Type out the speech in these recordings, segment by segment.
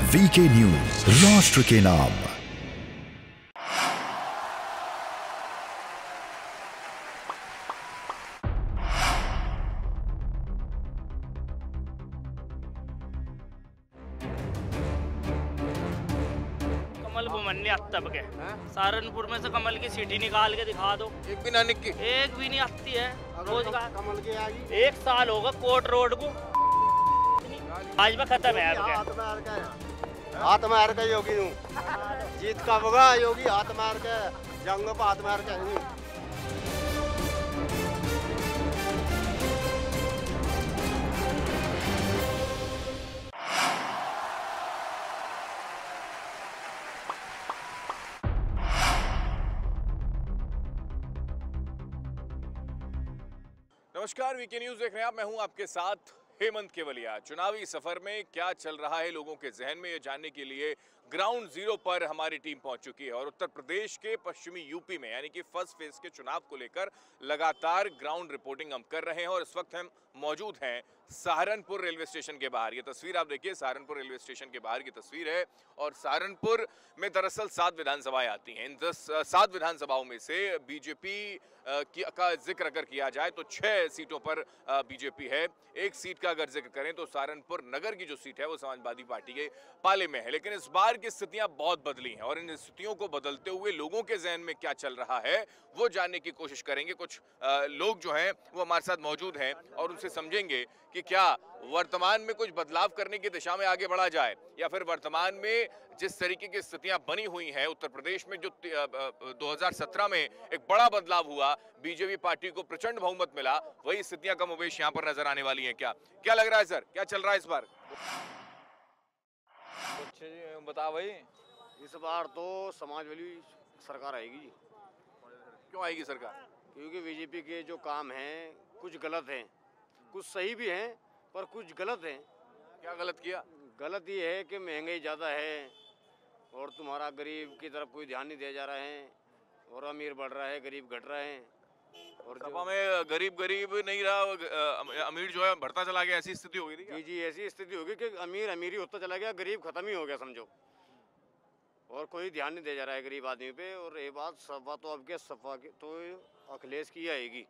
VK news, राष्ट्र के नाम। कमल बुमन्नी तब के सहारनपुर में से कमल की सीटी निकाल के दिखा दो। एक भी ना निक्की, एक भी नहीं आती है। रोजगार कमल की आएगी। 1 साल होगा कोर्ट रोड को, आज में खत्म है आपके। हाथ मार के योगी हूँ, जीत का होगा योगी। हाथ मार के जंग पर हाथ मार के हूँ। नमस्कार, वीके न्यूज देख रहे हैं आप। मैं हूं आपके साथ हेमंत केवलिया। चुनावी सफर में क्या चल रहा है लोगों के जहन में, ये जानने के लिए ग्राउंड जीरो पर हमारी टीम पहुंच चुकी है और उत्तर प्रदेश के पश्चिमी यूपी में यानी कि फर्स्ट फेज के चुनाव को लेकर लगातार ग्राउंड रिपोर्टिंग हम कर रहे हैं। और इस वक्त हम मौजूद हैं सहारनपुर रेलवे स्टेशन के बाहर। ये तस्वीर आप देखिए, सहारनपुर रेलवे स्टेशन के बाहर की तस्वीर है। और सहारनपुर में दरअसल 7 विधानसभाएं आती हैं। इन 7 विधानसभाओं में से बीजेपी का जिक्र अगर किया जाए तो 6 सीटों पर बीजेपी है। एक सीट का अगर जिक्र करें तो सहारनपुर नगर की जो सीट है वो समाजवादी पार्टी के पाले में है। लेकिन इस बार की स्थितियां बहुत बदली हैं और इन स्थितियों को बदलते हुए लोगों के जहन में क्या चल रहा है वो जानने की कोशिश करेंगे। कुछ लोग जो हैं वो हमारे साथ मौजूद हैं और उनसे समझेंगे कि क्या वर्तमान में कुछ बदलाव करने की दिशा में आगे बढ़ा जाए या फिर वर्तमान में जिस तरीके की स्थितियां बनी हुई हैं उत्तर प्रदेश में, जो 2017 में एक बड़ा बदलाव हुआ, बीजेपी पार्टी को प्रचंड बहुमत मिला, वही स्थितियां कमोबेश यहां पर नजर आने वाली हैं। क्या लग रहा है सर, क्या चल रहा है इस बार? कुछ बता भाई। इस बार तो समाजवादी सरकार आएगी जी। क्यों आएगी सरकार? क्योंकि बीजेपी के जो काम हैं कुछ गलत हैं, कुछ सही भी हैं पर कुछ गलत हैं। क्या गलत किया? गलत ये है कि महंगाई ज़्यादा है और तुम्हारा गरीब की तरफ कोई ध्यान नहीं दिया जा रहा है और अमीर बढ़ रहा है, गरीब घट रहा है। और सपा में गरीब नहीं रहा, अमीर जो है बढ़ता चला गया, ऐसी स्थिति हो गई थी क्या? जी, ऐसी स्थिति होगी कि अमीर अमीर ही होता चला गया, गरीब खत्म ही हो गया समझो। और कोई ध्यान नहीं दिया जा रहा है गरीब आदमी पे। और ये बात सपा तो अब के सपा की तो अखिलेश की आएगी,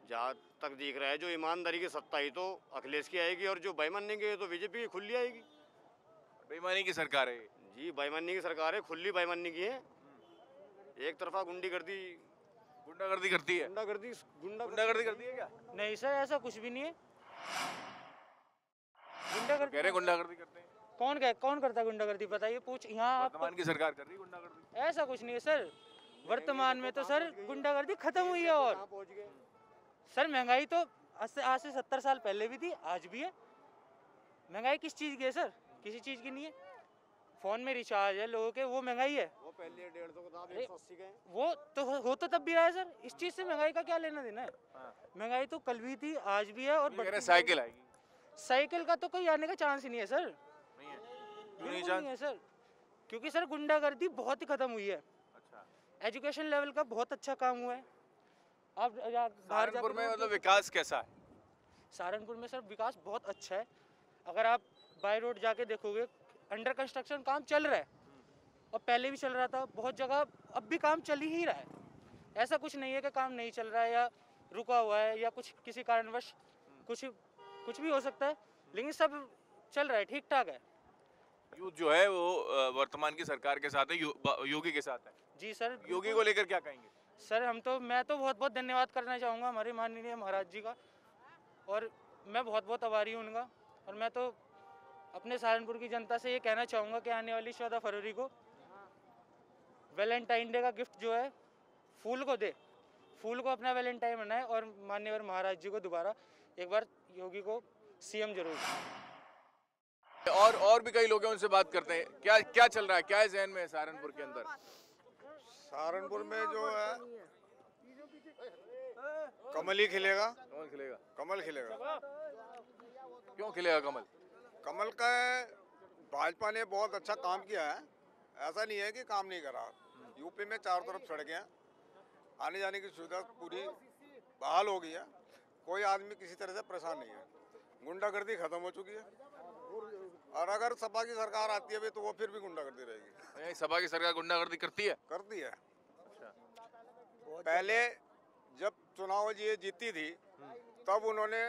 जहाँ तक दिख रहा है। जो ईमानदारी की सत्ता ही तो अखिलेश की आएगी और जो बेईमानी की तो बीजेपी की खुली आएगी। बेईमानी की सरकार है जी, बेईमानी की सरकार है, खुली बेईमानी की है। एक तरफा गुंडागर्दी करती है। गुंडागर्दी करती है क्या? नहीं सर, ऐसा कुछ भी नहीं है। गुंडागर्दी करते हैं। कौन करता है गुंडागर्दी? बताइए, पूछ यहाँ। वर्तमान की सरकार कर रही है गुंडागर्दी? ऐसा कुछ नहीं है सर, वर्तमान में तो सर गुंडागर्दी खत्म हुई है। और सर महंगाई तो आज से 70 साल पहले भी थी, आज भी है। महंगाई किस चीज़ की है सर? किसी चीज़ की नहीं है। फोन में रिचार्ज है लोगों के, वो महंगाई है। वो पहले 150 का था, 180 का है। वो तो हो तो तब भी रहा है सर। इस चीज़ से महंगाई का क्या लेना देना है? महंगाई तो कल भी थी, आज भी है। और साइकिल आएगी, साइकिल का तो कोई आने का चांस ही नहीं है सर। बिल्कुल नहीं है सर, क्योंकि सर गुंडागर्दी बहुत ही खत्म हुई है। अच्छा। एजुकेशन लेवल का बहुत अच्छा काम हुआ है। आप सहारनपुर में मतलब विकास कैसा है? सहारनपुर में सर विकास बहुत अच्छा है। अगर आप बाय रोड जाके देखोगे, अंडर कंस्ट्रक्शन काम चल रहा है और पहले भी चल रहा था। बहुत जगह अब भी काम चल ही रहा है। ऐसा कुछ नहीं है कि काम नहीं चल रहा है या रुका हुआ है या कुछ किसी कारणवश कुछ भी हो सकता है, लेकिन सब चल रहा है, ठीक ठाक है। यूथ जो है वो वर्तमान की सरकार के साथ है, योगी के साथ है। जी सर। योगी को लेकर क्या कहेंगे? सर मैं तो बहुत बहुत धन्यवाद करना चाहूँगा हमारे माननीय महाराज जी का, और मैं बहुत बहुत आभारी हूँ उनका। और मैं तो अपने सहारनपुर की जनता से ये कहना चाहूँगा कि आने वाली 14 फरवरी को वैलेंटाइन डे का गिफ्ट जो है फूल को दे, फूल को अपना वैलेंटाइन बनाए और माननीय महाराज जी को दोबारा एक बार योगी को सीएम जरूर। और भी कई लोग हैं, उनसे बात करते हैं। क्या चल रहा है, क्या है जहन में सहारनपुर के अंदर? सहारनपुर में जो है कमल ही खिलेगा। कमल खिलेगा। क्यों खिलेगा कमल? कमल का भाजपा ने बहुत अच्छा काम किया है, ऐसा नहीं है कि काम नहीं करा। यूपी में चारों तरफ सड़कें हैं, आने जाने की सुविधा पूरी बहाल हो गई है। कोई आदमी किसी तरह से परेशान नहीं है। गुंडागर्दी खत्म हो चुकी है। और अगर सपा की सरकार आती है भी तो वो फिर भी गुंडागर्दी रहेगी। यही सपा की सरकार गुंडागर्दी करती है? करती है। पहले जब चुनाव ये जीती थी तब उन्होंने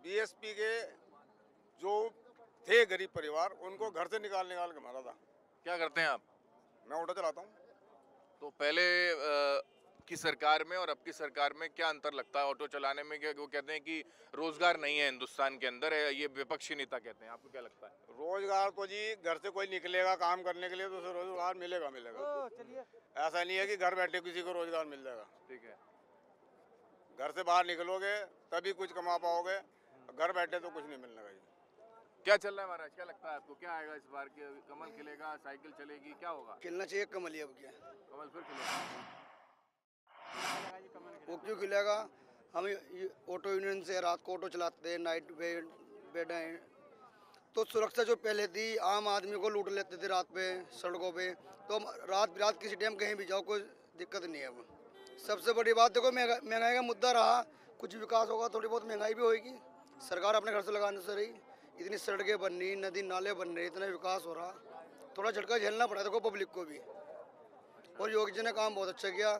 बीएसपी के जो थे गरीब परिवार उनको घर से निकाल के मारा था। क्या करते हैं आप? मैं ऑटो चलाता हूँ। तो पहले की सरकार में और अब की सरकार में क्या अंतर लगता है ऑटो चलाने में? क्या वो कहते हैं कि रोजगार नहीं है हिंदुस्तान के अंदर, है ये विपक्षी नेता कहते हैं, आपको क्या लगता है? रोजगार तो जी घर से कोई निकलेगा काम करने के लिए तो उसे रोजगार मिलेगा। ऐसा नहीं है कि घर बैठे किसी को रोजगार मिल जाएगा। ठीक है। घर से बाहर निकलोगे तभी कुछ कमा पाओगे, घर बैठे तो कुछ नहीं मिलने का। क्या चल रहा है महाराज, क्या लगता है आपको, क्या आएगा इस बार के? कमल खिलेगा, साइकिल चलेगी, क्या होगा? खिलना चाहिए कमल ही। अब क्या कमल फिर खिलेगा? वो क्यों खिलेगा? हम ऑटो यूनियन से रात को ऑटो चलाते हैं, नाइट बेड हैं, तो सुरक्षा जो पहले थी आम आदमी को लूट लेते थे रात पे सड़कों पे, तो रात किसी टाइम कहीं भी जाओ कोई दिक्कत नहीं है। अब सबसे बड़ी बात देखो महंगाई का मुद्दा रहा, कुछ विकास होगा थोड़ी बहुत महंगाई भी होगी। सरकार अपने घर से लगाने से रही, इतनी सड़कें बन रही, नदी नाले बन रहे, इतना विकास हो रहा, थोड़ा झटका झेलना पड़ा देखो पब्लिक को भी। और योगी जी ने काम बहुत अच्छा किया।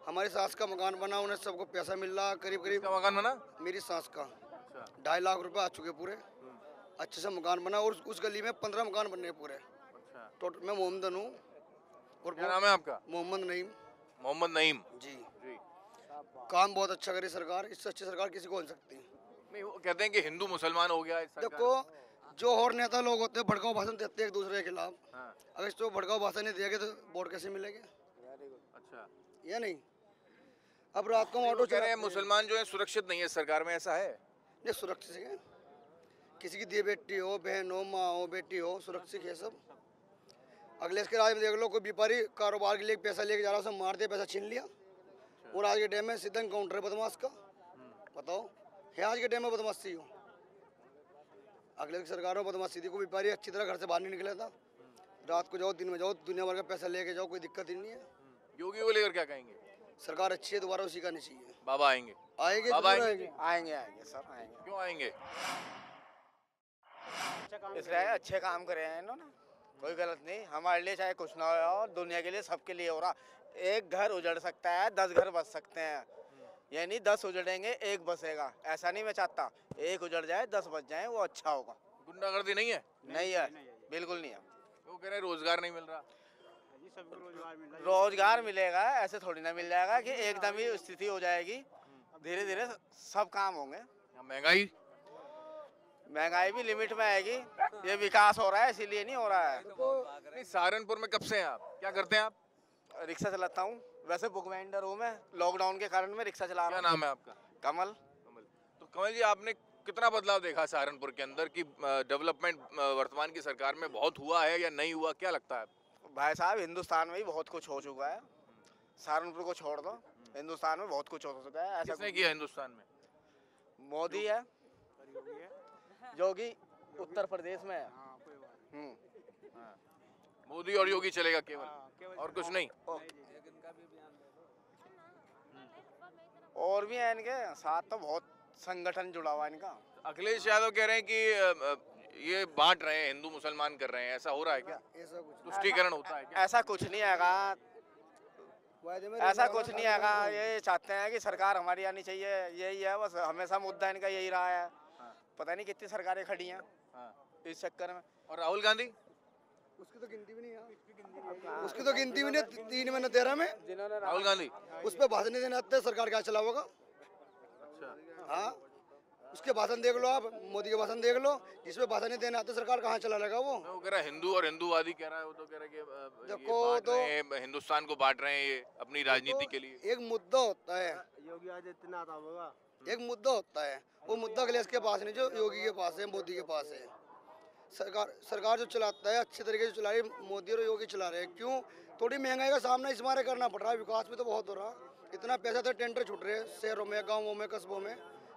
हमारी सास का मकान बना, उन्हें सबको पैसा मिल रहा, करीब का मकान बना? मेरी सास का 2.5 लाख रुपए आ चुके पूरे, अच्छे से मकान बना। और उस गली में 15 मकान बन रहे पूरे। टोटल मैं मोहम्मदन हूँ। और क्या नाम है आपका? मोहम्मद नईम। मोहम्मद नईम जी। काम बहुत अच्छा करी सरकार, इससे अच्छी सरकार किसी को हो सकती नहीं। वो कहते हैं कि हिंदू मुसलमान हो गया इस सरकार। देखो जो और नेता लोग होते हैं भड़काऊ भाषण देते हैं एक दूसरे के खिलाफ। अगर इसको भड़काऊ भाषण नहीं देंगे तो वोट कैसे मिलेंगे? अच्छा, या नहीं? अब रात को ऑटो कह रहे हैं मुसलमान जो है सुरक्षित नहीं है सरकार में, ऐसा है? ये सुरक्षित है, किसी की दी बेटी हो, बहन हो, माँ हो, बेटी हो, सुरक्षित है सब। अगले इसके राज में देख लो, कोई व्यापारी कारोबार के लिए पैसा लेके जा रहा है, उसे मार दिया, पैसा छीन लिया। और आज के टाइम में सीधा काउंटर है बदमाश का। बताओ है आज के टाइम में बदमाशी हो? अगले की सरकार में बदमाशी थी, कोई व्यापारी अच्छी तरह घर से बाहर नहीं निकला था। रात को जाओ, दिन में जाओ, दुनिया भर का पैसा लेके जाओ, कोई दिक्कत ही नहीं है। योगी को लेकर क्या कहेंगे? सरकार अच्छी है, दोबारा उसी का नहीं चाहिए। बाबा आएंगे? आएंगे, बाबा आएंगे सर आएंगे। क्यों आएंगे? इसलिए अच्छे काम करे हैं इन्होंने, कोई गलत नहीं। हमारे लिए चाहे कुछ ना हो, दुनिया के लिए, सबके लिए हो रहा। एक घर उजड़ सकता है, 10 घर बच सकते हैं, यानी 10 उजड़ेंगे, एक बसेगा। ऐसा नहीं मैं चाहता, एक उजड़ जाए 10 बच जाए, वो अच्छा होगा। गुंडागर्दी नहीं है? नहीं है, बिल्कुल नहीं है। वो कह रहे हैं रोजगार नहीं मिल रहा। रोजगार मिलेगा, ऐसे थोड़ी ना मिल जाएगा कि एकदम ही स्थिति हो जाएगी। धीरे धीरे सब काम होंगे। महंगाई भी लिमिट में आएगी। ये विकास हो रहा है इसीलिए नहीं हो रहा है। नहीं, सहारनपुर में कब से हैं आप? क्या करते हैं आप? रिक्शा चलाता हूँ, वैसे बुक वेंडर हूँ मैं। लॉकडाउन के कारण मैं रिक्शा चला रहा हूँ। क्या नाम है आपका? कमल। तो कमल जी, आपने कितना बदलाव देखा सहारनपुर के अंदर की डेवलपमेंट वर्तमान की सरकार में बहुत हुआ है या नहीं हुआ, क्या लगता है? भाई साहब, हिंदुस्तान में भी बहुत कुछ हो चुका है, सहारनपुर को छोड़ दो, हिंदुस्तान में बहुत कुछ हो चुका है। ऐसा किसने किया हिंदुस्तान में? मोदी है, योगी उत्तर प्रदेश में है। मोदी और योगी चलेगा केवल, और कुछ नहीं? और भी है इनके साथ, तो बहुत संगठन जुड़ा हुआ है इनका। अखिलेश यादव कह रहे हैं कि ये बांट रहे हैं, हिंदू मुसलमान कर रहे हैं, ऐसा हो रहा है क्या? तुष्टीकरण होता है क्या? ऐसा कुछ नहीं आएगा, ऐसा कुछ नहीं आएगा। ये चाहते हैं कि सरकार हमारी आनी चाहिए, यही है बस। हमेशा मुद्दा इनका यही रहा है। पता नहीं कितनी सरकारें खड़ी हैं इस चक्कर में। और राहुल गांधी? उसकी तो गिनती भी नहीं है, उसकी तो गिनती भी नहीं। 3 में 13 में राहुल गांधी उस पर भाषण नहीं देने आते, सरकार क्या चलाओगा? हाँ, उसके भाषण देख लो आप, मोदी के भाषण देख लो, जिसमें भाषण नहीं देने आते सरकार कहाँ चला लेगा वो? वो कह रहा है हिंदू और हिंदूवादी कह रहा है, वो तो कह रहा है कि देखो तो हिंदुस्तान को बांट रहे हैं ये अपनी राजनीति के लिए। एक मुद्दा होता है, योगी आदित्यनाथ होगा, एक मुद्दा होता है, वो मुद्दा अखिलेश के पास नहीं, जो योगी के पास है, मोदी के पास है। सरकार जो चलाता है अच्छे तरीके से चला रही है, मोदी और योगी चला रहे हैं। क्यों? थोड़ी महंगाई का सामना इस बारे करना पड़ रहा है, विकास भी तो बहुत हो रहा, इतना पैसा तो टेंडर छूट रहे हैं शहरों में, गाँवों में, कस्बों में,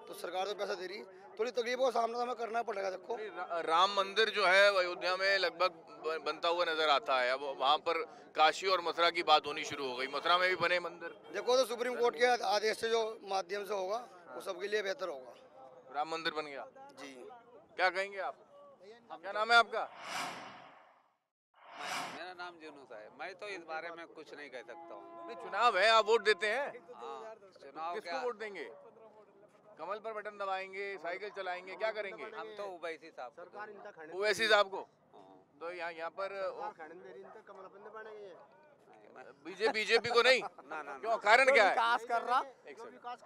तो सरकार तो पैसा दे रही, थोड़ी तकलीफों का सामना हमें करना पड़ेगा। देखो राम मंदिर जो है अयोध्या में लगभग बनता हुआ नजर आता है, अब वहाँ पर काशी और मथुरा की बात होनी शुरू हो गई, मथुरा में भी बने मंदिर। देखो तो सुप्रीम कोर्ट के आदेश से जो माध्यम से होगा वो सबके लिए बेहतर होगा। राम मंदिर बन गया जी। क्या कहेंगे आप? क्या नाम है आपका? मेरा नाम यूनुस है। मैं तो इस बारे में कुछ नहीं कह सकता हूँ। नहीं, चुनाव है, आप वोट देते हैं। हाँ, चुनाव किसको क्या, वोट देंगे? कमल पर बटन दबाएंगे, साइकिल चलाएंगे, क्या करेंगे? हम तो ओवैसी साहब को। ओवैसी साहब को। हाँ। तो यहाँ पर बीजेपी को नहीं? ना ना क्यों, कारण क्या है? विकास कर रहा एक सेकंड। विकास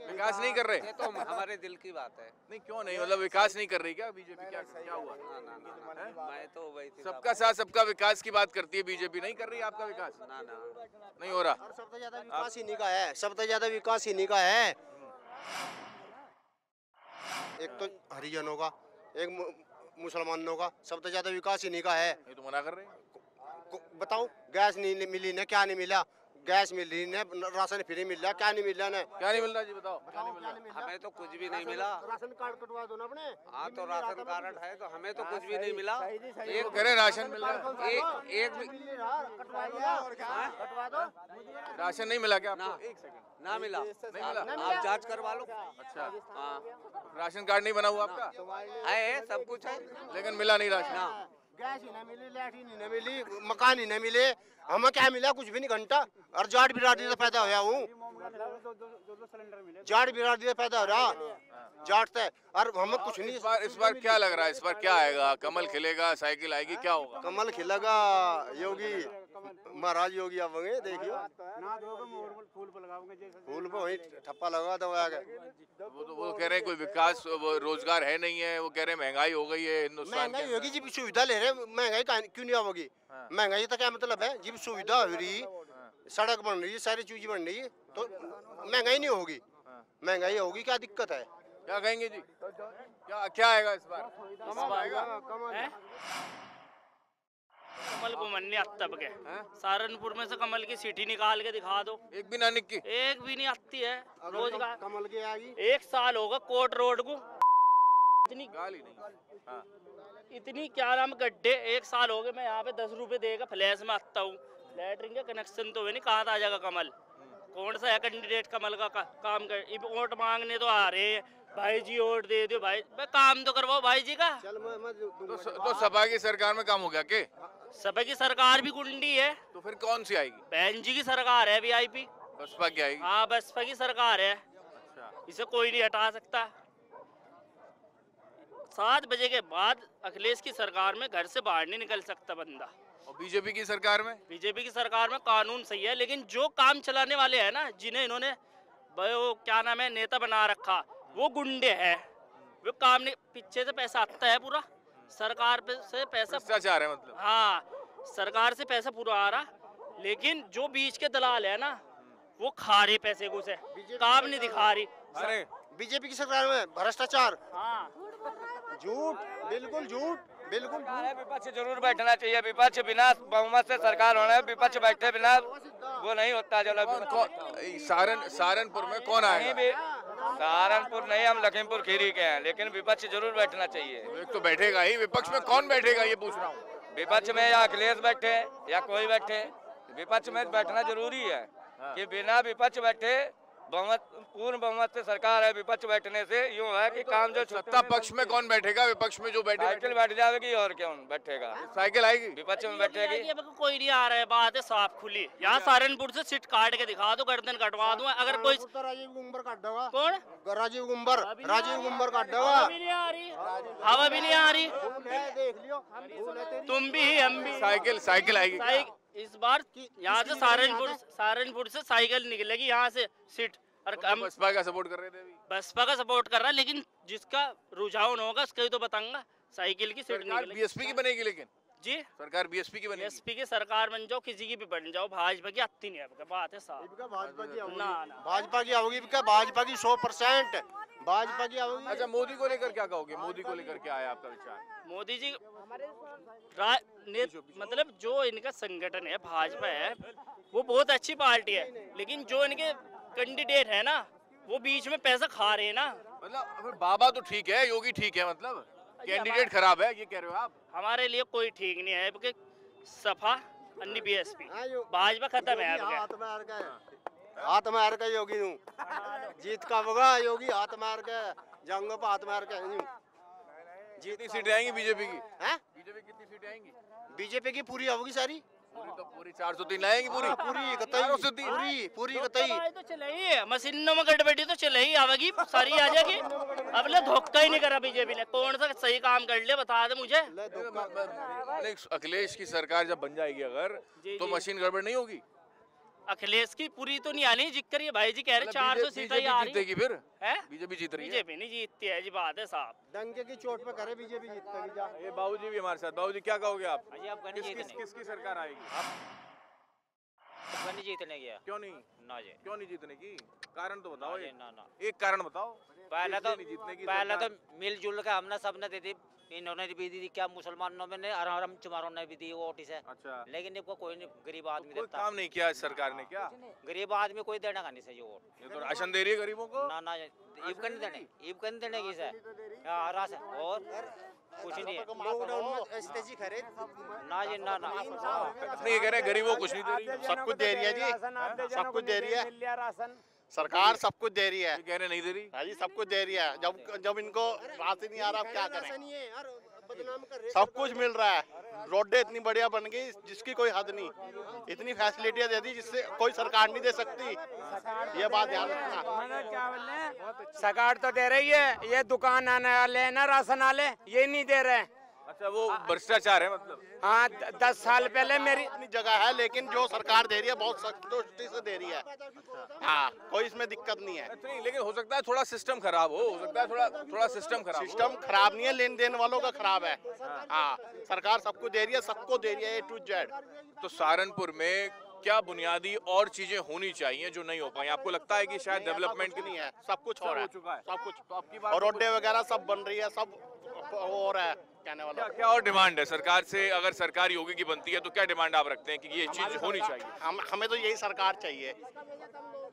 विकास नहीं कर रहे? ये तो हमारे दिल की बात है। नहीं, क्यों नहीं, मतलब विकास नहीं कर रही क्या बीजेपी? क्या हुआ? ना ना ना, मैं तो ओवैसी सबका साथ सबका विकास की बात करती है बीजेपी, नहीं कर रही आपका विकास? ना ना, नहीं हो रहा। सबसे ज्यादा विकास इन्हीं का है, सबसे ज्यादा विकास इन्हीं का है। एक तो हरिजनों का, एक मुसलमानों का, सबसे ज्यादा विकास इन्हीं का है। ये तो मना कर रहे हैं। बताओ, गैस नहीं मिली ना, क्या नहीं मिला? गैस मिल रही ना, राशन फ्री मिल रहा, क्या नहीं मिल रहा ना? क्या नहीं मिल रहा जी, बताओ क्या नहीं मिल रहा? हमें तो कुछ भी नहीं मिला। राशन कार्ड कटवा दो ना अपने। हाँ, तो राशन कार्ड है तो हमें तो कुछ भी नहीं मिला। एक कह रहे राशन मिल रहा है, एक भी कटवा दो। राशन नहीं मिला क्या ना, आपको? एक सेकंड, ना मिला। मिला? आप जांच करवा लो। अच्छा, हाँ, राशन कार्ड नहीं बना हुआ आपका? है, सब कुछ है, लेकिन मिला नहीं राशन। ना गैस ही नहीं मिली, लैट्रिन ही नहीं मिली, मकान ही नहीं मिले, हमें क्या मिला? कुछ भी नहीं। घंटा और जाट बिरादरी से पैदा होया हूँ, जाट बिरादरी से पैदा हो रहा, जाट से, और हमें कुछ नहीं। इस बार क्या लग रहा है? इस बार क्या आएगा? कमल खिलेगा, साइकिल आएगी, क्या होगा? कमल खिलेगा, योगी महाराज योगी आवेंगे, देखियो फूल पे वही ठप्पा लगा दो। वो कह रहे हैं कोई विकास, वो रोजगार है नहीं है, वो कह रहे हैं महंगाई हो गई है हिंदुस्तान महंगाई के होगी जी, सुविधा ले रहे, महंगाई क्यों नहीं आवेगी? महंगाई तो क्या मतलब है जी? सुविधा हो रही, सड़क बन रही है, सारी चीज बन रही है, तो महंगाई नहीं होगी। महंगाई होगी, क्या दिक्कत है? क्या कहेंगे जी? क्या आएगा इस बार? कमल आएगा? कमल को मनने अब के सहारनपुर में से कमल की सीटी निकाल के दिखा दो, एक भी ना निक्की? एक भी नहीं आती है। रोजगार कमल की आएगी। 1 साल होगा कोट रोड को, इतनी गाली नहीं। हाँ। इतनी क्या नाम गड्ढे, 1 साल हो गए मैं यहाँ पे 10 रुपए देगा फ्लैश में आता हूँ। लैटरिन का कनेक्शन तो है नहीं, कहाँ आ जाएगा कमल? कौन सा है कैंडिडेट कमल का काम कर? वोट मांगने तो आ रहे हैं, भाई जी वोट दे दो भाई, काम तो करवाओ भाई जी का। तो सपा की सरकार में काम हो गया के? सपा की सरकार भी गुंडी है, तो फिर कौन सी आएगी? बहन जी की सरकार है VIP। बसपा की आएगी? हाँ, बसपा की सरकार है, अच्छा, इसे कोई नहीं हटा सकता। 7 बजे के बाद अखिलेश की सरकार में घर से बाहर नहीं निकल सकता बंदा। और बीजेपी की सरकार में? बीजेपी की सरकार में कानून सही है, लेकिन जो काम चलाने वाले हैं ना, जिन्हें इन्होंने वो क्या नाम है नेता बना रखा, वो गुंडे हैं। वो काम नहीं, पीछे से पैसा आता है पूरा, सरकार से पैसा, भ्रष्टाचार है मतलब। हाँ, सरकार से पैसा पूरा आ रहा, लेकिन जो बीच के दलाल है ना, वो खा रहे पैसे को से, काम नहीं दिखा रही। अरे बीजेपी की सरकार में भ्रष्टाचार, हाँ, झूठ, बिल्कुल झूठ, बिल्कुल झूठ। विपक्ष जरूर बैठना चाहिए। विपक्ष बिना बहुमत से सरकार होना है, विपक्ष बैठे बिना वो नहीं होता। सहारनपुर में कौन आएगा? सहारनपुर नहीं, हम लखीमपुर खीरी के हैं, लेकिन विपक्ष जरूर बैठना चाहिए। एक तो बैठेगा ही, विपक्ष में कौन बैठेगा ये पूछ रहा हूँ। विपक्ष में या अखिलेश बैठे या कोई बैठे, विपक्ष में बैठना जरूरी है। कि बिना विपक्ष बैठे, बहुमत पूर्ण बहुमत से सरकार है, विपक्ष बैठने से यूँ है कि काम जो सत्ता पक्ष में कौन बैठेगा? विपक्ष में जो साइकिल बैठ जाएगी और कौन बैठेगा? साइकिल आएगी, विपक्ष में बैठेगी। अब कोई नहीं आ रहा है, बात है साफ खुली। यहाँ सहारनपुर से सीट काट के दिखा दो, गर्दन कटवा दो। अगर कोई राजीव गुम्बर काट देगा। कौन? राजीव गुम्बर काट देगा। हवा भी नहीं आ रही, हवा भी नहीं आ रही। देख लियो, तुम भी हम भी। साइकिल आएगी इस बार यहाँ से सहारनपुर से साइकिल निकलेगी, यहाँ से सीट। और हम बसपा का सपोर्ट कर रहे थे अभी। बसपा का सपोर्ट कर रहा है, लेकिन जिसका रुझान होगा उसका ही तो बताऊंगा। साइकिल की सीट सरकार निकलेगी। बीएसपी की बनेगी, लेकिन जी सरकार बीएसपी की बनेगी। एसपी की सरकार बन जाओ, किसी की भी बन जाओ, भाजपा की आती नहीं है, बात है साहब। भाजपा की ना ना, भाजपा की आओगी, भाजपा की 100% भाजपा की आओगी। अच्छा, मोदी को लेकर क्या कहोगे? मोदी को लेकर क्या है आपका विचार? मोदी जी मतलब जो इनका संगठन है, भाजपा है, वो बहुत अच्छी पार्टी है, लेकिन जो इनके कैंडिडेट है ना, वो बीच में पैसा खा रहे हैं ना। मतलब फिर बाबा तो ठीक है, योगी ठीक है, मतलब कैंडिडेट खराब है, ये कह रहे हो आप? हमारे लिए कोई ठीक नहीं है, क्योंकि सपा अन्य BSP, भाजपा खत्म है। हाथ मार के योगी जीत का होगा, योगी हाथ मार के जाऊंगा, हाथ मार के कितनी सीटें आएंगी बीजेपी की? हैं? बीजेपी कितनी सीटें आएंगी? बीजेपी की पूरी होगी सारी, पूरी 403 लाएंगी पूरी? पूरी कतई, पूरी कतई। तो चले ही मशीनों में गड़बड़ी तो चले ही आवेगी, सारी आ जाएगी। अब ले धोखा ही नहीं करा बीजेपी ने, कौन सा सही काम कर लिया बता दे मुझे। अखिलेश की सरकार जब बन जाएगी अगर तो मशीन गड़बड़ नहीं होगी? अखिलेश की पूरी तो नहीं आनी, जिक्र ये भाई जी कह रहे 400 सीटें ही आ रही जीतेगी फिर? है बीजेपी जीत रही है? बीजेपी नहीं जीतती है जी, बात है साहब। डंके की चोट पे करे बीजेपी जीतेगी जा। ये बाबूजी भी हमारे साथ। बाबूजी क्या कहोगे आप? जी आप किसकी सरकार आएगी? नहीं जीतने गया क्यों नहीं? ना जी, क्यों नहीं जीतने की? कारण तो बताओ। ना एक कारण बताओ। पहले सरकार? तो मिलजुल के हमने सबने दी थी, इन्होंने भी दी थी, क्या मुसलमानों में ने आराम चमारों ने भी दी वो नोटिस है। अच्छा, लेकिन इनको कोई नहीं, गरीब आदमी कोई देता। काम नहीं किया इस सरकार ने क्या? गरीब आदमी कोई देना का नहीं सही वोट। ये तो राशन दे रही है गरीबों को। ना ईब कर नहीं देने, ईब कर नहीं देने की से राशन और कुछ नहीं है। ना जी ना नहीं, ये कह रहे हैं गरीबों को कुछ नहीं दे रही। सब कुछ दे रही है जी, सब कुछ दे रही है सरकार, सब कुछ दे रही है। कह रहे नहीं दे रही। हाँ जी, सब कुछ दे रही है। जब इनको राशन नहीं आ रहा, अब क्या करें? सब कुछ मिल रहा है, रोडें इतनी बढ़िया बन गई जिसकी कोई हद नहीं, इतनी फैसिलिटियां दे दी जिससे कोई सरकार नहीं दे सकती। ये बात ध्यान रखना। सरकार तो दे रही है, ये दुकान आने वाले ना राशन वाले ये नहीं दे रहे हैं। अच्छा, वो भ्रष्टाचार है मतलब? हाँ, 10 साल पहले मेरी अपनी जगह है, लेकिन जो सरकार दे रही है बहुत संतुष्टि से दे रही है। हाँ, कोई इसमें दिक्कत नहीं है। नहीं, लेकिन हो सकता है थोड़ा सिस्टम खराब हो सकता है थोड़ा सिस्टम खराब। सिस्टम खराब नहीं है, लेन देन वालों का खराब है। हाँ, सरकार सबको दे रही है, सबको दे रही है A to Z। तो सहारनपुर में क्या बुनियादी और चीजें होनी चाहिए जो नहीं हो पाई? आपको लगता है कि शायद डेवलपमेंट की नहीं है, सब कुछ हो रहा है, चुका है सब कुछ। तो आपकी बात और रोडें वगैरह सब बन रही है, सब हो रहा है। कहने वाला क्या और डिमांड है सरकार से? अगर सरकार योगी की बनती है तो क्या डिमांड आप रखते हैं कि ये चीज होनी चाहिए? हमें तो यही सरकार चाहिए,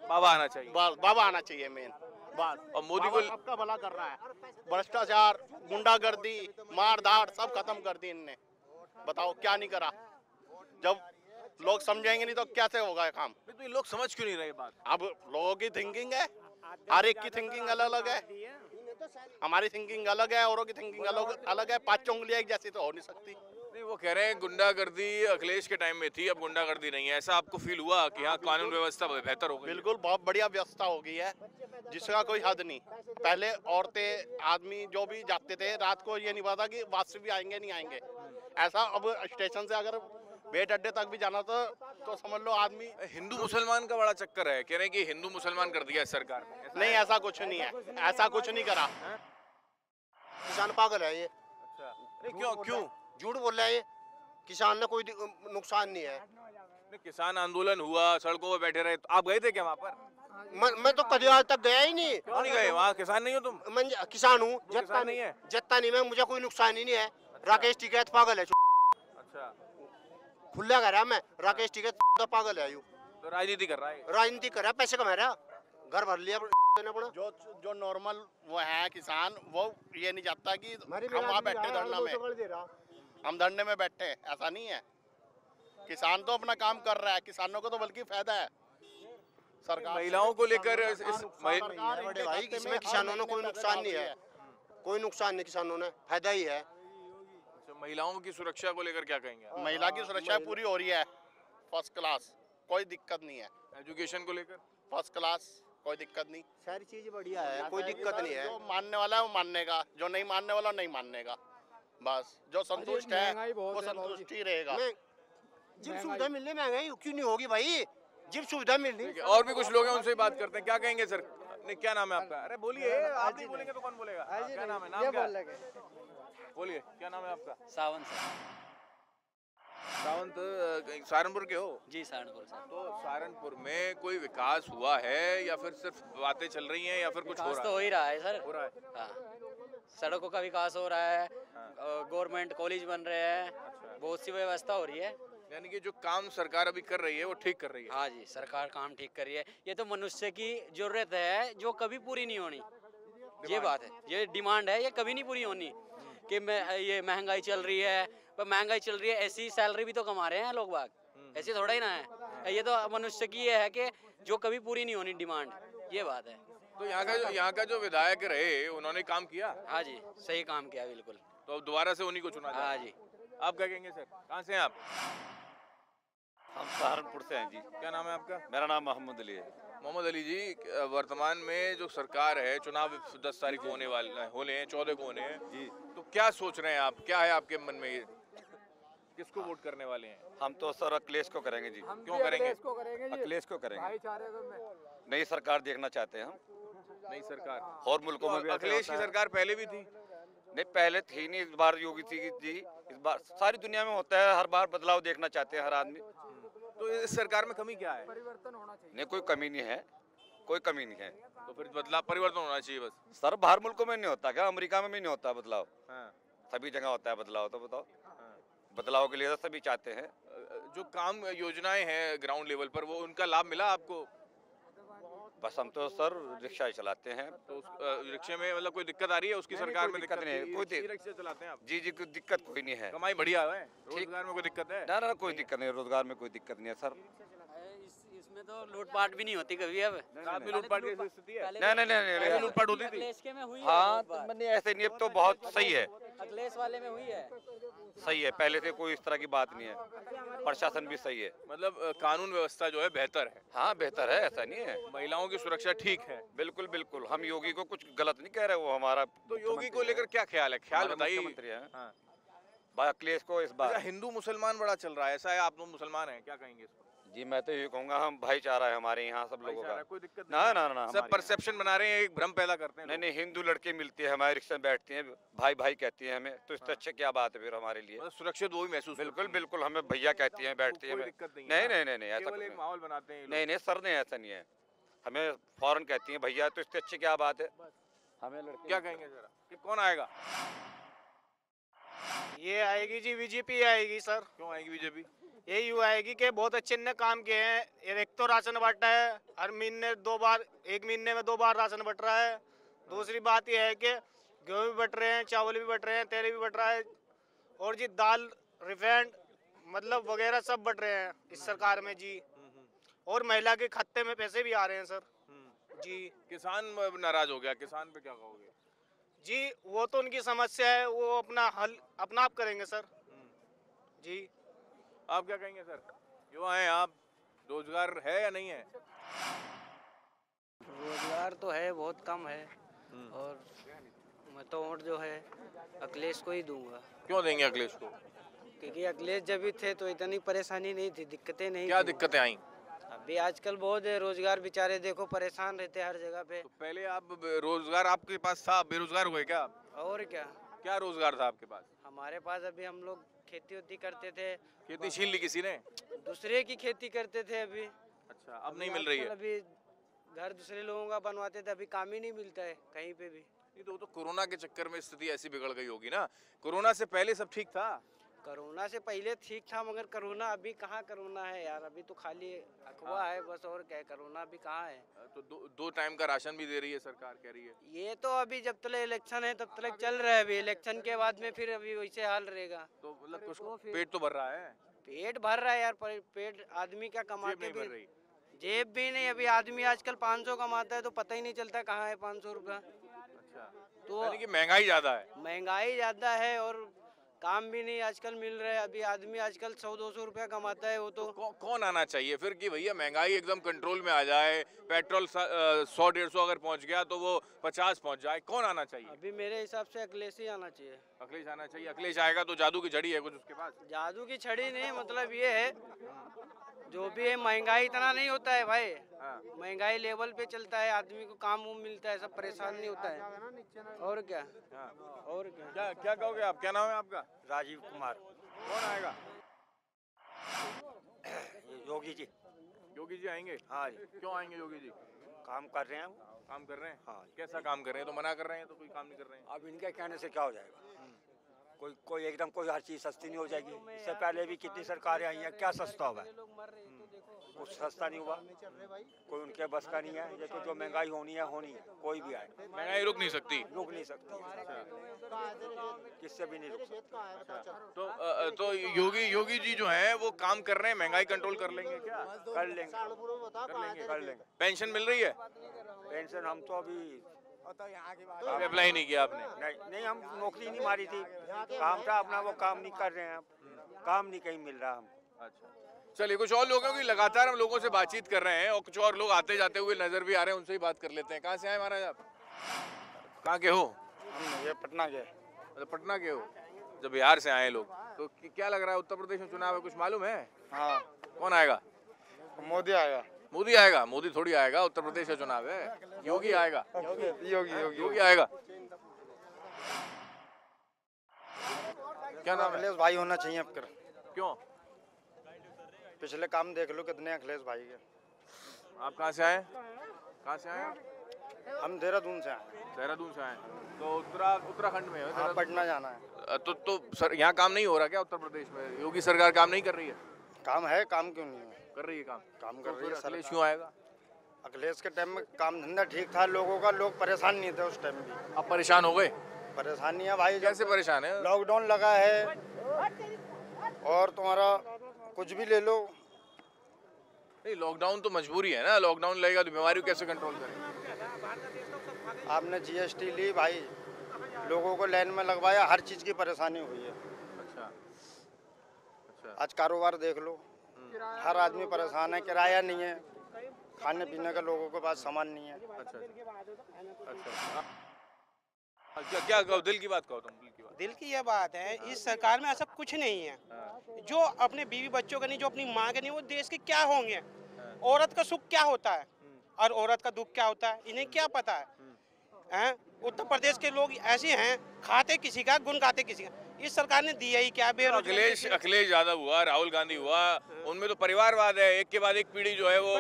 बाबा आना चाहिए। बाबा आना चाहिए मेन बात। और मोदी को सबका भला कर रहा है, भ्रष्टाचार, गुंडागर्दी, मारधाड़ सब खत्म कर दी इनने। बताओ क्या नहीं करा? जब लोग समझेंगे नहीं तो कैसे होगा ये काम? तो ये लोग समझ क्यों नहीं रहे बात? अब लोगों की थिंकिंग है, हर एक की थिंकिंग अलग अलग है। हमारी थिंकिंग अलग है, औरों की थिंकिंग अलग है। 5 उंगलियां एक जैसी तो हो नहीं सकती। नहीं, वो कह रहे हैं गुंडागर्दी अखिलेश के टाइम में थी, अब गुंडागर्दी नहीं है। ऐसा आपको फील हुआ कि हाँ कानून व्यवस्था बेहतर हो गई? बिल्कुल, बहुत बढ़िया व्यवस्था हो गई है जिसका कोई हद नहीं। पहले औरतें आदमी जो भी जाते थे रात को ये नहीं पता कि वापस भी आएंगे नहीं आएंगे। ऐसा अब स्टेशन से अगर बेट अड्डे तक भी जाना तो समझ लो आदमी। हिंदू मुसलमान का बड़ा चक्कर है, कह रहे हैं कि हिंदू मुसलमान कर दिया सरकार ने। नहीं, ऐसा कुछ नहीं है, ऐसा कुछ नहीं करा। किसान पागल है ये। अच्छा, क्यों झूठ बोल रहा है ये? किसान ने कोई नुकसान नहीं है। किसान आंदोलन हुआ, सड़कों पे बैठे रहे, तो आप गए थे क्या वहाँ पर? मैं तो कभी आज तक गया ही नहीं। क्यों नहीं गए? वहाँ किसान नहीं हो तुम? मैं किसान हूँ, जत्ता नहीं है, जत्ता नहीं मैं, मुझे कोई नुकसान ही नहीं है। राकेश टिकैत पागल है। अच्छा, खुला कह रहा मैं, राकेश टिकैत पागल है। तो राजनीति कर रहा है? राजनीति कर रहा है, पैसे कमा रहा, घर भर लिया देना पड़ा। जो नॉर्मल वो है किसान, वो ये नहीं चाहता कि हम वहाँ बैठे धरना में, हम धरने में बैठे, ऐसा नहीं है। किसान तो अपना काम कर रहा है, किसानों को तो बल्कि फायदा है। सरकार महिलाओं को लेकर इसमें किसानों ने कोई नुकसान नहीं है, कोई नुकसान नहीं, किसानों ने फायदा ही है। महिलाओं की सुरक्षा को लेकर क्या कहेंगे? महिला की सुरक्षा पूरी हो रही है, फर्स्ट क्लास, कोई दिक्कत नहीं है। एजुकेशन को लेकर फर्स्ट क्लास, कोई दिक्कत नहीं, सारी चीज बढ़िया है, कोई दिक्कत नहीं है। जो मानने वाला है वो मानने का, जो नहीं मानने वाला नहीं मानने का। बस जो संतुष्ट है वो संतुष्ट ही रहेगा। जिप सुविधा मिलने महंगाई क्यों नहीं होगी भाई? जिप सुविधा मिलनी। और भी कुछ लोग हैं, उनसे बात करते हैं। क्या कहेंगे सर? नहीं, क्या नाम है आपका? अरे बोलिए, आप नहीं बोलेंगे तो कौन बोलेगा? क्या नाम है? नाम क्या? बोलिए, क्या नाम है आपका? सावंत सावंत, सहारनपुर के हो? जी, सहारनपुर से। तो सहारनपुर में कोई विकास हुआ है या फिर सिर्फ बातें चल रही हैं या फिर कुछ हो रहा है? तो हो ही रहा है सर, हो रहा है। हाँ, सड़कों का विकास हो रहा है, गवर्नमेंट कॉलेज बन रहे हैं, बहुत सी व्यवस्था हो रही है। यानी कि जो काम सरकार अभी कर रही है वो ठीक कर रही है? हाँ जी, सरकार काम ठीक कर रही है। ये तो मनुष्य की जरूरत है जो कभी पूरी नहीं होनी, ये बात है, ये डिमांड है, ये कभी नहीं पूरी होनी। कि ये महंगाई चल रही है, पर महंगाई चल रही है, ऐसी सैलरी भी तो कमा रहे हैं लोग बाग, ऐसे थोड़ा ही ना है। ये तो मनुष्य की ये है कि जो कभी पूरी नहीं होनी डिमांड, ये बात है। तो यहाँ का जो विधायक रहे उन्होंने काम किया? हाँ जी, सही काम किया बिल्कुल। तो अब दोबारा से उन्हीं को चुना जाए। हाँ जी। आप क्या कहेंगे सर, कहाँ से हैं आप? हम सहारनपुर से हैं जी। क्या नाम है आपका? मेरा नाम मोहम्मद अली है। मोहम्मद अली जी, वर्तमान में जो सरकार है, चुनाव 10 तारीख को होने हैं, 14 को होने हैं जी, तो क्या सोच रहे हैं आप, क्या है आपके मन में, ये किसको वोट करने वाले हैं? हम तो सर अखिलेश को करेंगे जी। क्यों करेंगे? अखिलेश को करेंगे। नई सरकार देखना चाहते हैं हम। नई सरकार और मुल्कों में भी ऐसे अखिलेश की होता है। सरकार पहले भी थी। नहीं, पहले थी नहीं, इस बार योगी थी जी। इस बार सारी दुनिया में होता है, हर बार बदलाव देखना चाहते हैं हर आदमी। तो इस सरकार में कमी क्या है? नहीं, कोई कमी नहीं है, कोई कमी नहीं है। तो फिर बदलाव, परिवर्तन होना चाहिए बस। सर बाहर मुल्कों में नहीं होता क्या? अमेरिका में भी नहीं होता बदलाव? हाँ। सभी जगह होता है बदलाव, तो बताओ। बदलाव के लिए तो सभी चाहते हैं। जो काम योजनाएं हैं ग्राउंड लेवल पर, वो उनका लाभ मिला आपको? बस हम तो सर रिक्शा ही चलाते हैं। तो उस रिक्शे में मतलब कोई दिक्कत आ रही है उसकी सरकार में? दिक्कत नहीं है, कोई रिक्शा चलाते हैं आप? जी जी, कोई दिक्कत कोई नहीं है। कमाई बढ़िया है, रोजगार में कोई दिक्कत है? ना ना, कोई दिक्कत नहीं, रोजगार में कोई दिक्कत नहीं है सर। इसमें तो लूटपाट भी नहीं होती कभी अब। साथ में लूटपाट की स्थिति है? नहीं नहीं नहीं, लूटपाट होती थी। अखिलेश के में हुई है हाँ, लूटपाट। नहीं ऐसे नहीं, अब तो बहुत सही है, अखिलेश वाले में हुई है। सही है। पहले से कोई इस तरह की बात नहीं है, प्रशासन भी सही है। मतलब कानून व्यवस्था जो है बेहतर है। हाँ बेहतर है, ऐसा नहीं है। महिलाओं की सुरक्षा ठीक है? बिल्कुल बिल्कुल, हम योगी को कुछ गलत नहीं कह रहे, वो हमारा तो योगी को लेकर क्या ख्याल है, ख्याल बताइए। मुख्यमंत्री है हाँ। अखिलेश को इस बार। अच्छा, हिंदू मुसलमान बड़ा चल रहा है, ऐसा है, आप लोग मुसलमान हैं, क्या कहेंगे इसको? जी मैं तो ये कहूँगा, हम भाईचारा है हमारे यहाँ सब लोगों का। कोई दिक्कत ना ना ना, सब परसेप्शन बना रहे हैं, एक भ्रम पैदा करते हैं। नहीं नहीं, हिंदू लड़के मिलते हैं हमारे रिक्शा में बैठते हैं, भाई भाई कहती हैं हमें, तो इससे अच्छे क्या बात है फिर हमारे लिए? मतलब सुरक्षित वो भी महसूस। बिल्कुल बिल्कुल, हमें भैया कहती हैं, बैठती हैं। नहीं नहीं नहीं, ऐसा केवल एक माहौल बनाते हैं। नहीं नहीं सर, नहीं ऐसा नहीं है, हमें फौरन कहती हैं भैया, तो इससे अच्छी क्या बात है? हमें लड़के क्या कहेंगे जरा कि कौन आएगा? ये आएगी जी, बीजेपी आएगी सर। क्यों आएगी बीजेपी? यही हुआ आएगी कि बहुत अच्छे इनने काम किए हैं। एक तो राशन बांटा है हर महीने 2 बार, एक महीने में 2 बार राशन बट रहा है। दूसरी बात यह है कि गेहूँ भी बट रहे हैं, चावल भी बट रहे हैं, तेल भी बट रहा है, और जी दाल, रिफाइंड मतलब वगैरह सब बट रहे हैं इस सरकार में जी। और महिला के खाते में पैसे भी आ रहे हैं सर जी। किसान नाराज हो गया, किसान पे क्या कहोगे? जी वो तो उनकी समस्या है, वो अपना हल अपना आप करेंगे सर जी। आप क्या कहेंगे सर, युवा हैं आप, रोजगार है या नहीं है? रोजगार तो है, बहुत कम है, और मैं तो वोट जो है अखिलेश को ही दूंगा। क्यों देंगे अखिलेश को? क्योंकि अखिलेश जब भी थे तो इतनी परेशानी नहीं थी, दिक्कतें नहीं क्या थी। दिक्कतें आई? अभी आजकल बहुत है, रोजगार बेचारे देखो परेशान रहते हैं हर जगह पे। तो पहले आप रोजगार आपके पास था, बेरोजगार हुए क्या? और क्या, क्या रोजगार था आपके पास? हमारे पास अभी हम लोग खेती उती करते थे। खेती छीन ली किसी ने? दूसरे की खेती करते थे अभी। अच्छा, अब नहीं मिल रही है? अभी घर दूसरे लोगों का बनवाते थे, अभी काम ही नहीं मिलता है कहीं पे भी। नहीं तो वो तो कोरोना के चक्कर में स्थिति ऐसी बिगड़ गई होगी ना। कोरोना से पहले सब ठीक था? कोरोना से पहले ठीक था, मगर कोरोना अभी कहाँ कोरोना है यार, अभी तो खाली अफवाह है बस, और क्या है, कोरोना अभी कहाँ है। तो दो टाइम का राशन भी दे रही है सरकार, कह रही है। ये तो अभी जब तक इलेक्शन है तब तक चल रहा है, अभी इलेक्शन के बाद में फिर अभी वैसे हाल रहेगा। तो मतलब कुछ पेट तो भर रहा है? पेट भर रहा है यार, पेट आदमी क्या कमा के भी, जेब भी नहीं। अभी आदमी आजकल 500 कमाता है तो पता ही नहीं चलता कहाँ है 500 रुपया। अच्छा, तो यानी कि महंगाई ज्यादा है? महंगाई ज्यादा है, और काम भी नहीं आजकल मिल रहा है। अभी आदमी आजकल 100-200 रुपया कमाता है, वो तो कौन आना चाहिए फिर कि भैया महंगाई एकदम कंट्रोल में आ जाए, पेट्रोल 100-150 अगर पहुंच गया तो वो 50 पहुंच जाए, कौन आना चाहिए? अभी मेरे हिसाब से अखिलेश ही आना चाहिए। अखिलेश आना चाहिए। अखिलेश आएगा तो जादू की छड़ी है कुछ उसके पास? जादू की छड़ी नहीं, मतलब ये है जो भी है, महंगाई इतना नहीं होता है भाई। महंगाई लेवल पे चलता है, आदमी को काम वाम मिलता है, सब परेशान नहीं होता है। और क्या, और क्या क्या कहोगे आप, क्या नाम है आपका? राजीव कुमार। कौन आएगा? योगी जी। योगी जी आएंगे? हाँ जी। क्यों आएंगे योगी जी? काम कर रहे हैं, काम कर रहे हैं? हाँ। कैसा काम कर रहे हैं? तो मना कर रहे हैं तो कोई काम नहीं कर रहे हैं। अब इनके कहने से क्या हो जाएगा? कोई एकदम कोई हर चीज सस्ती नहीं हो जाएगी। इससे पहले भी कितनी सरकारें आई हैं, क्या सस्ता हुआ है? कुछ सस्ता नहीं हुआ, कोई उनके बस का नहीं है। ये तो जो महंगाई होनी है कोई भी आए, महंगाई रुक नहीं सकती? रुक नहीं सकती, किससे भी नहीं रुक सकती। तो योगी जी जो है वो काम कर रहे हैं, महंगाई कंट्रोल कर लेंगे क्या? कर लेंगे। पेंशन मिल रही है? पेंशन हम तो अभी अप्लाई नहीं किया आपने? नहीं, हम नौकरी नहीं मारी थी, काम था अपना, वो काम नहीं कर रहे हैं, काम नहीं कहीं मिल रहा हम। अच्छा, चलिए कुछ और लोगों की लगातार हम लोगों से बातचीत कर रहे हैं और कुछ और लोग आते जाते हुए नजर भी आ रहे हैं, उनसे ही बात कर लेते हैं। कहाँ से आए महाराज आप? कहाँ के हो? ये पटना के। मतलब पटना के हो? जब बिहार से आए लोग तो क्या लग रहा है, उत्तर प्रदेश में चुनाव है, कुछ मालूम है? हाँ। कौन आएगा? मोदी आएगा। मोदी आएगा? मोदी थोड़ी आएगा, उत्तर प्रदेश का चुनाव है। योगी आएगा। योगी आएगा। क्या नाम है? अखिलेश भाई होना चाहिए अब। क्यों? पिछले काम देख लो कितने अखिलेश भाई के। आप कहाँ से आए? कहाँ से आए? हम देहरादून से आए। देहरादून से आए तो उत्तराखंड में है? हाँ, पटना जाना है। तो सर यहाँ काम नहीं हो रहा क्या उत्तर प्रदेश में? योगी सरकार काम नहीं कर रही है? काम है, काम क्यों नहीं है? कर रही है काम कर रही है। अखिलेश क्यों आएगा? अखिलेश के टाइम में काम धंधा ठीक था लोगों का, लोग परेशान नहीं थे उस टाइम भी। अब परेशान हो गए? परेशानी है भाई। कैसे परेशान है? लॉकडाउन लगा है और तुम्हारा कुछ भी ले लो। नहीं, लॉकडाउन तो मजबूरी है ना, लॉकडाउन लगेगा तो बीमारी को कैसे कंट्रोल करें? आपने जीएसटी ली भाई, लोगों को लाइन में लगवाया, हर चीज की परेशानी हुई है। अच्छा। आज कारोबार देख लो, हर आदमी परेशान है, किराया नहीं है, खाने पीने का लोगों के पास सामान नहीं है। अच्छा, क्या कहो, दिल की बात कहो तुम। दिल की यह बात है, इस सरकार में ऐसा कुछ नहीं है। जो अपने बीवी बच्चों का नहीं, जो अपनी माँ के नहीं, वो देश के क्या होंगे? औरत का सुख क्या होता है और औरत का दुख क्या होता है, इन्हें क्या पता है? उत्तर प्रदेश के लोग ऐसे हैं, खाते किसी का, गुण गाते किसी का। इस सरकार ने दिया ही क्या? अखिलेश यादव हुआ, राहुल गांधी हुआ, उनमें तो परिवारवाद है, एक के बाद एक पीढ़ी जो है वो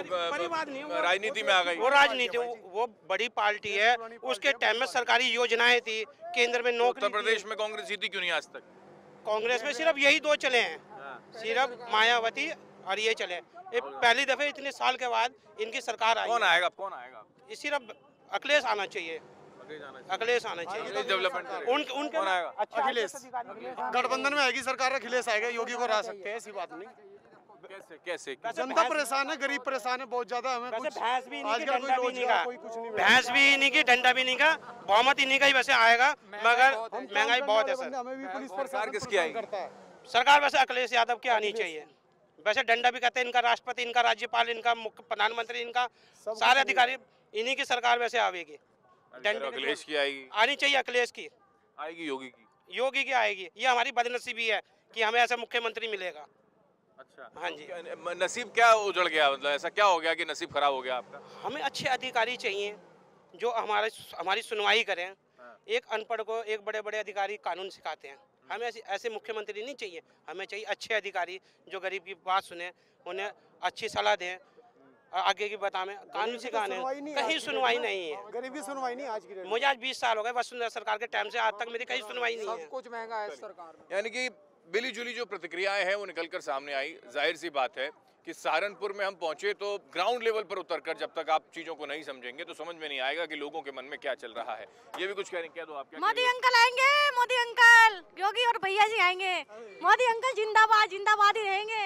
राजनीति में आ गई। वो राजनीति, वो बड़ी पार्टी है, उसके टाइम में सरकारी योजनाएं थी, केंद्र में नौकरी। उत्तर प्रदेश में कांग्रेस जीती क्यों नहीं आज तक? कांग्रेस में सिर्फ यही दो चले हैं, सिर्फ मायावती और ये चले। पहली दफे इतने साल के बाद इनकी सरकार आई। कौन आएगा? कौन आएगा? सिर्फ अखिलेश आना चाहिए, अखिलेश आना चाहिए। डेवलपमेंट उनके अखिलेश गठबंधन में आएगी सरकार, अखिलेश आएगा, योगी को हरा सकते हैं, ऐसी बात नहीं। कैसे? जनता परेशान है, गरीब परेशान है बहुत ज्यादा। हमें भैंस भी नहीं की, डंडा भी नहीं का, भैंस भी नहीं की, डंडा भी नहीं का, बहुमत ही नहीं का ही वैसे आएगा, मगर महंगाई बहुत है सर। सरकार किसकी आएगी? सरकार वैसे अखिलेश यादव की आनी चाहिए। वैसे डंडा भी कहते हैं, इनका राष्ट्रपति, इनका राज्यपाल, इनका मुख्य प्रधानमंत्री, इनका सारे अधिकारी, इन्हीं की सरकार वैसे आवेगी। अखिलेश की आएगी? आनी चाहिए, अखिलेश की आएगी। योगी की आएगी। ये हमारी बदनसीबी है कि हमें ऐसा मुख्यमंत्री मिलेगा। अच्छा, हाँ जी। नसीब क्या उजड़ गया, मतलब ऐसा क्या हो गया कि नसीब खराब हो गया आपका? हमें अच्छे अधिकारी चाहिए जो हमारी सुनवाई करें। एक अनपढ़ को एक बड़े बड़े अधिकारी कानून सिखाते हैं। हमें ऐसे मुख्यमंत्री नहीं चाहिए, हमें चाहिए अच्छे अधिकारी जो गरीब की बात सुने, उन्हें अच्छी सलाह दें, आगे की बताएं। कानून सिखाने कहीं सुनवाई नहीं है, गरीब की सुनवाई नहीं आज की। मुझे आज 20 साल हो गए वसुंधरा सरकार के टाइम से आज तक मेरी कहीं सुनवाई नहीं है। सब कुछ महंगा है सरकार में। यानी कि मिली जुली जो प्रतिक्रियाएं हैं वो निकलकर सामने आई। जाहिर सी बात है कि सहारनपुर में हम पहुंचे तो ग्राउंड लेवल पर उतरकर जब तक आप चीजों को नहीं समझेंगे तो समझ में नहीं आएगा कि लोगों के मन में क्या चल रहा है। ये भी कुछ कह रहे हैं, क्या दो आप? मोदी अंकल आएंगे, मोदी अंकल, योगी और भैया जी आएंगे, मोदी अंकल जिंदाबाद, जिंदाबाद ही रहेंगे।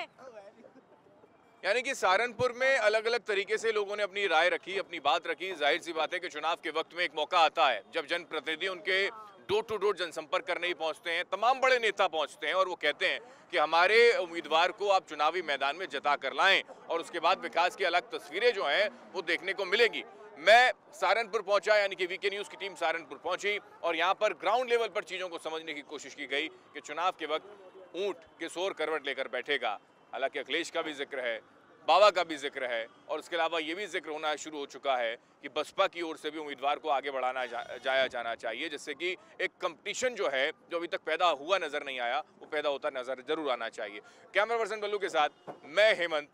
यानी कि सहारनपुर में अलग अलग तरीके से लोगों ने अपनी राय रखी, अपनी बात रखी। जाहिर सी बात है कि चुनाव के वक्त में एक मौका आता है जब जनप्रतिनिधि उनके डोर टू डोर जनसंपर्क करने ही पहुंचते हैं, तमाम बड़े नेता पहुंचते हैं और वो कहते हैं कि हमारे उम्मीदवार को आप चुनावी मैदान में जता कर लाएं और उसके बाद विकास की अलग तस्वीरें जो हैं वो देखने को मिलेगी। मैं सहारनपुर पहुंचा, यानी कि वीके न्यूज़ की टीम सहारनपुर पहुंची और यहाँ पर ग्राउंड लेवल पर चीज़ों को समझने की कोशिश की गई कि चुनाव के वक्त ऊँट किशोर करवट लेकर बैठेगा। हालांकि अखिलेश का भी जिक्र है, बाबा का भी जिक्र है और उसके अलावा ये भी जिक्र होना शुरू हो चुका है कि बसपा की ओर से भी उम्मीदवार को आगे बढ़ाना जाया जाना चाहिए, जिससे कि एक कंपटीशन जो है जो अभी तक पैदा हुआ नजर नहीं आया वो पैदा होता नजर जरूर आना चाहिए। कैमरा पर्सन बल्लू के साथ मैं हेमंत,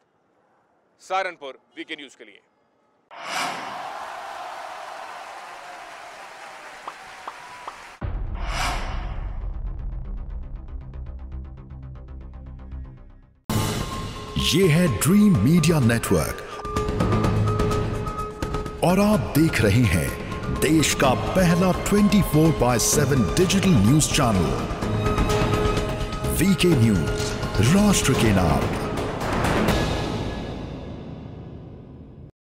सहारनपुर, वीके न्यूज़ के लिए। ये है ड्रीम मीडिया नेटवर्क और आप देख रहे हैं देश का पहला 24/7 digital news channel VK news, राष्ट्र के नाम।